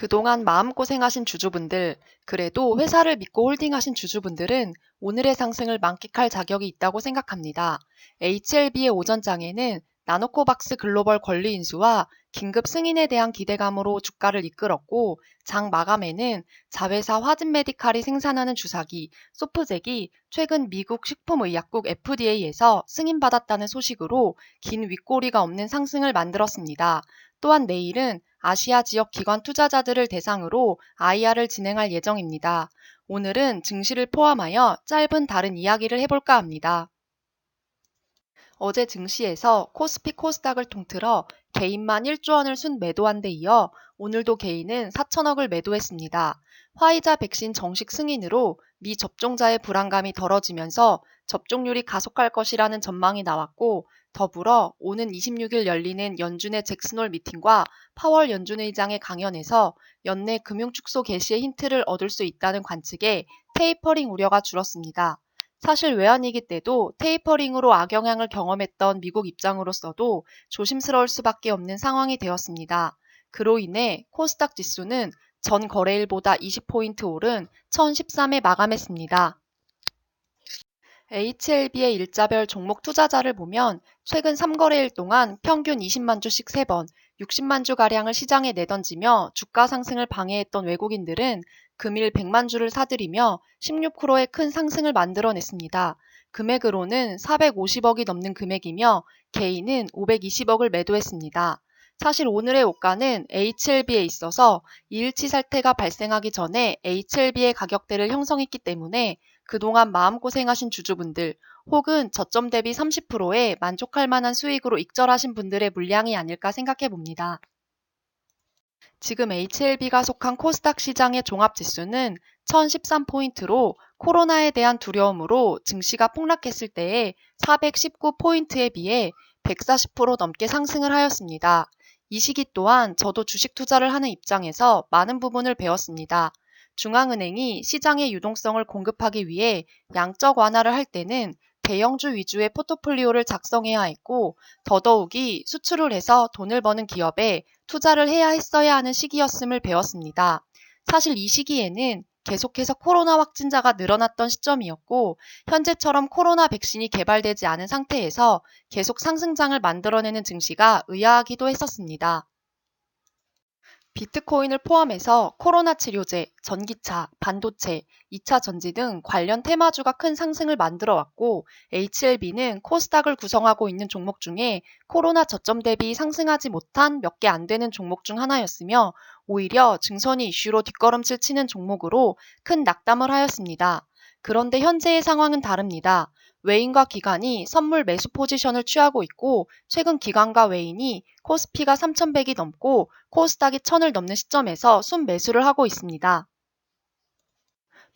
그동안 마음고생하신 주주분들, 그래도 회사를 믿고 홀딩하신 주주분들은 오늘의 상승을 만끽할 자격이 있다고 생각합니다. HLB의 오전장에는 나노코박스 글로벌 권리 인수와 긴급 승인에 대한 기대감으로 주가를 이끌었고, 장 마감에는 자회사 화진메디칼이 생산하는 주사기 소프잭이 최근 미국 식품의약국 FDA에서 승인받았다는 소식으로 긴 윗꼬리가 없는 상승을 만들었습니다. 또한 내일은 아시아 지역 기관 투자자들을 대상으로 IR을 진행할 예정입니다. 오늘은 증시를 포함하여 짧은 다른 이야기를 해볼까 합니다. 어제 증시에서 코스피 코스닥을 통틀어 개인만 1조 원을 순매도한 데 이어 오늘도 개인은 4천억을 매도했습니다. 화이자 백신 정식 승인으로 미 접종자의 불안감이 덜어지면서 접종률이 가속할 것이라는 전망이 나왔고, 더불어 오는 26일 열리는 연준의 잭슨홀 미팅과 파월 연준 의장의 강연에서 연내 금융축소 개시의 힌트를 얻을 수 있다는 관측에 테이퍼링 우려가 줄었습니다. 사실 외환위기 때도 테이퍼링으로 악영향을 경험했던 미국 입장으로서도 조심스러울 수밖에 없는 상황이 되었습니다. 그로 인해 코스닥 지수는 전 거래일보다 20포인트 오른 1013에 마감했습니다. HLB의 일자별 종목 투자자를 보면 최근 3거래일 동안 평균 20만 주씩 3번, 60만 주가량을 시장에 내던지며 주가 상승을 방해했던 외국인들은 금일 100만 주를 사들이며 16%의 큰 상승을 만들어냈습니다. 금액으로는 450억이 넘는 금액이며 개인은 520억을 매도했습니다. 사실 오늘의 오가는 HLB에 있어서 2일치 사태가 발생하기 전에 HLB의 가격대를 형성했기 때문에 그동안 마음고생하신 주주분들 혹은 저점 대비 30%에 만족할 만한 수익으로 익절하신 분들의 물량이 아닐까 생각해 봅니다. 지금 HLB가 속한 코스닥 시장의 종합지수는 1013포인트로 코로나에 대한 두려움으로 증시가 폭락했을 때의 419포인트에 비해 140% 넘게 상승을 하였습니다. 이 시기 또한 저도 주식 투자를 하는 입장에서 많은 부분을 배웠습니다. 중앙은행이 시장의 유동성을 공급하기 위해 양적 완화를 할 때는 대형주 위주의 포트폴리오를 작성해야 했고, 더더욱이 수출을 해서 돈을 버는 기업에 투자를 해야 했어야 하는 시기였음을 배웠습니다. 사실 이 시기에는 계속해서 코로나 확진자가 늘어났던 시점이었고, 현재처럼 코로나 백신이 개발되지 않은 상태에서 계속 상승장을 만들어내는 증시가 의아하기도 했었습니다. 비트코인을 포함해서 코로나 치료제, 전기차, 반도체, 2차 전지 등 관련 테마주가 큰 상승을 만들어 왔고, HLB는 코스닥을 구성하고 있는 종목 중에 코로나 저점 대비 상승하지 못한 몇 개 안 되는 종목 중 하나였으며, 오히려 증선이 이슈로 뒷걸음질 치는 종목으로 큰 낙담을 하였습니다. 그런데 현재의 상황은 다릅니다. 외인과 기관이 선물 매수 포지션을 취하고 있고, 최근 기관과 외인이 코스피가 3,100이 넘고 코스닥이 1,000을 넘는 시점에서 순매수를 하고 있습니다.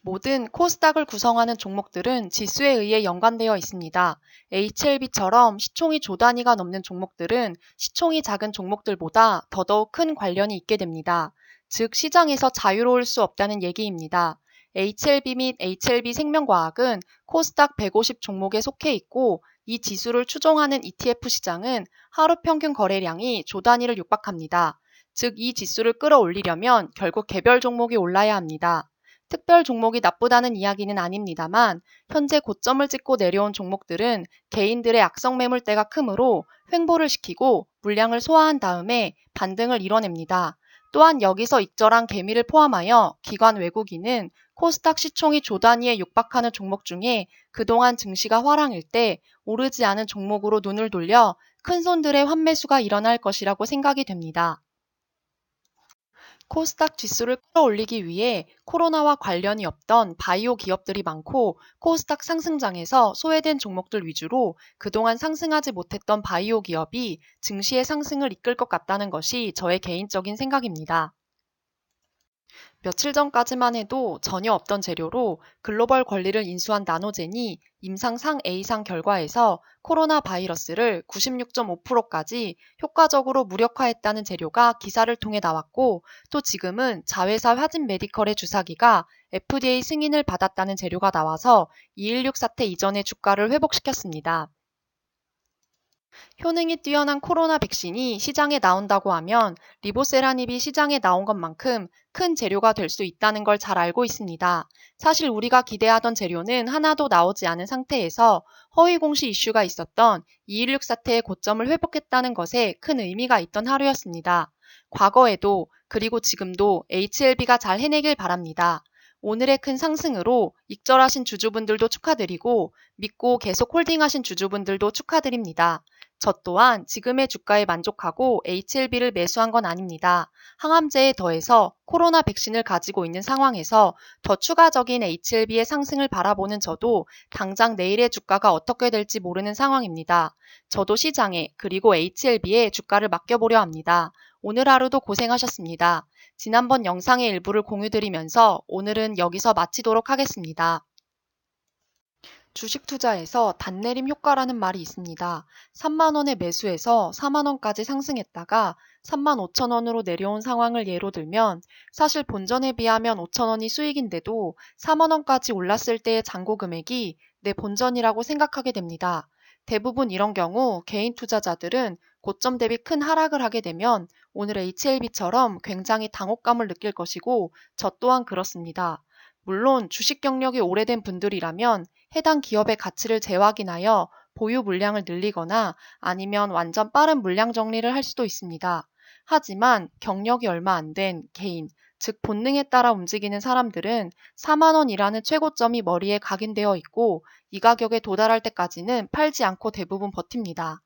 모든 코스닥을 구성하는 종목들은 지수에 의해 연관되어 있습니다. HLB처럼 시총이 조 단위가 넘는 종목들은 시총이 작은 종목들보다 더더욱 큰 관련이 있게 됩니다. 즉 시장에서 자유로울 수 없다는 얘기입니다. HLB 및 HLB생명과학은 코스닥 150 종목에 속해 있고, 이 지수를 추종하는 ETF 시장은 하루 평균 거래량이 조 단위를 육박합니다. 즉 이 지수를 끌어올리려면 결국 개별 종목이 올라야 합니다. 특별 종목이 나쁘다는 이야기는 아닙니다만, 현재 고점을 찍고 내려온 종목들은 개인들의 악성 매물대가 크므로 횡보를 시키고 물량을 소화한 다음에 반등을 이뤄냅니다. 또한 여기서 익절한 개미를 포함하여 기관 외국인은 코스닥 시총이 조 단위에 육박하는 종목 중에 그동안 증시가 화랑일 때 오르지 않은 종목으로 눈을 돌려 큰손들의 환매수가 일어날 것이라고 생각이 됩니다. 코스닥 지수를 끌어올리기 위해 코로나와 관련이 없던 바이오 기업들이 많고, 코스닥 상승장에서 소외된 종목들 위주로 그동안 상승하지 못했던 바이오 기업이 증시의 상승을 이끌 것 같다는 것이 저의 개인적인 생각입니다. 며칠 전까지만 해도 전혀 없던 재료로 글로벌 권리를 인수한 나노젠이 임상 상 A상 결과에서 코로나 바이러스를 96.5%까지 효과적으로 무력화했다는 재료가 기사를 통해 나왔고, 또 지금은 자회사 화진메디컬의 주사기가 FDA 승인을 받았다는 재료가 나와서 2.16 사태 이전의 주가를 회복시켰습니다. 효능이 뛰어난 코로나 백신이 시장에 나온다고 하면 리보세라닙이 시장에 나온 것만큼 큰 재료가 될 수 있다는 걸 잘 알고 있습니다. 사실 우리가 기대하던 재료는 하나도 나오지 않은 상태에서 허위 공시 이슈가 있었던 2.16 사태의 고점을 회복했다는 것에 큰 의미가 있던 하루였습니다. 과거에도 그리고 지금도 HLB가 잘 해내길 바랍니다. 오늘의 큰 상승으로 익절하신 주주분들도 축하드리고 믿고 계속 홀딩하신 주주분들도 축하드립니다. 저 또한 지금의 주가에 만족하고 HLB를 매수한 건 아닙니다. 항암제에 더해서 코로나 백신을 가지고 있는 상황에서 더 추가적인 HLB의 상승을 바라보는 저도 당장 내일의 주가가 어떻게 될지 모르는 상황입니다. 저도 시장에 그리고 HLB에 주가를 맡겨보려 합니다. 오늘 하루도 고생하셨습니다. 지난번 영상의 일부를 공유드리면서 오늘은 여기서 마치도록 하겠습니다. 주식 투자에서 단내림 효과라는 말이 있습니다. 3만 원에 매수해서 4만 원까지 상승했다가 3만 5천 원으로 내려온 상황을 예로 들면 사실 본전에 비하면 5천 원이 수익인데도 4만 원까지 올랐을 때의 잔고 금액이 내 본전이라고 생각하게 됩니다. 대부분 이런 경우 개인 투자자들은 고점 대비 큰 하락을 하게 되면 오늘 HLB처럼 굉장히 당혹감을 느낄 것이고 저 또한 그렇습니다. 물론 주식 경력이 오래된 분들이라면 해당 기업의 가치를 재확인하여 보유 물량을 늘리거나 아니면 완전 빠른 물량 정리를 할 수도 있습니다. 하지만 경력이 얼마 안 된 개인, 즉 본능에 따라 움직이는 사람들은 4만 원이라는 최고점이 머리에 각인되어 있고 이 가격에 도달할 때까지는 팔지 않고 대부분 버팁니다.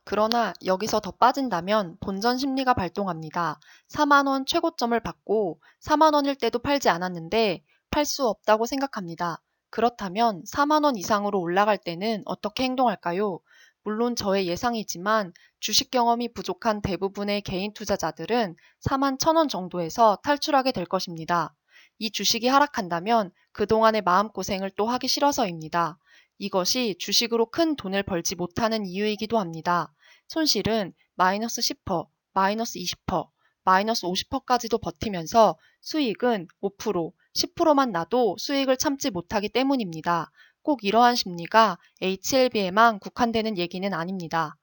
그러나 여기서 더 빠진다면 본전 심리가 발동합니다. 4만 원 최고점을 받고 4만 원일 때도 팔지 않았는데 팔 수 없다고 생각합니다. 그렇다면 4만 원 이상으로 올라갈 때는 어떻게 행동할까요? 물론 저의 예상이지만 주식 경험이 부족한 대부분의 개인 투자자들은 4만 1,000원 정도에서 탈출하게 될 것입니다. 이 주식이 하락한다면 그동안의 마음고생을 또 하기 싫어서입니다. 이것이 주식으로 큰 돈을 벌지 못하는 이유이기도 합니다. 손실은 마이너스 10%, 마이너스 20%, 마이너스 50%까지도 버티면서 수익은 5%, 10%만 나도 수익을 참지 못하기 때문입니다. 꼭 이러한 심리가 HLB에만 국한되는 얘기는 아닙니다.